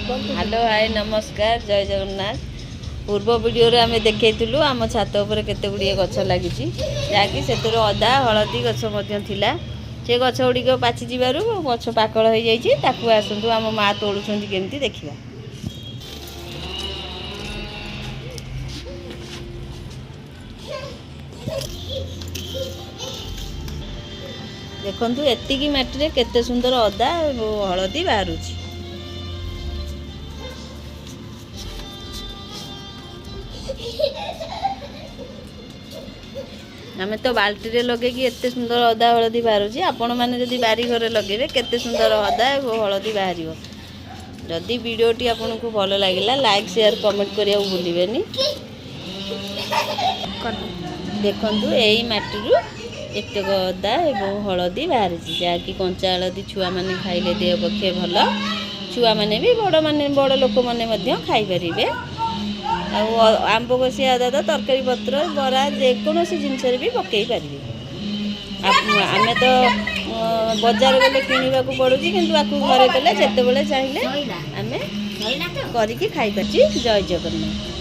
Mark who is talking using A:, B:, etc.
A: Hello hi नमस्कार जय जगन्नाथ। पूर्व वीडियो रे आमे देखैथिलु आम छात ऊपर केते गुड़िए गछ लागी जहाँकि से अदा हलदी गछ थिला से गछ गुड़िक पाची जीवारु गछ पाकल हो जाइए ताकू आसतु आम माँ तोड़ुंट केमती देखा। देखंतु एतिकी माटी केते सुंदर अदा हलदी बाहर। आमे तो बाल्टी रे लगे कि एते सुंदर अदा हलदी बाहर। आपण मैंने जदि बारी घरे लगे केते सुंदर अदा हलदी बाहर। जदि वीडियोटी आपन को भल लगे लाइक शेयर कमेंट करिया भूलिबेनी। देखंतु एई माटी एत अदा एवं हलदी बाहर जहाँकि कंचा हलदी छुआ मैंने खाइले देह पक्षे भल। छुआ मैंने भी बड़ लोक मैंने खाई पारे। आंब कषिया अदा तो तरकारी पत्र बरा जेकोसी जिनस भी पकई पारे। आम तो बजार गले किणवा पड़ू कि घरे कले जिते चाहिए आम करी खाई पार्टी। जय जगन्नाथ।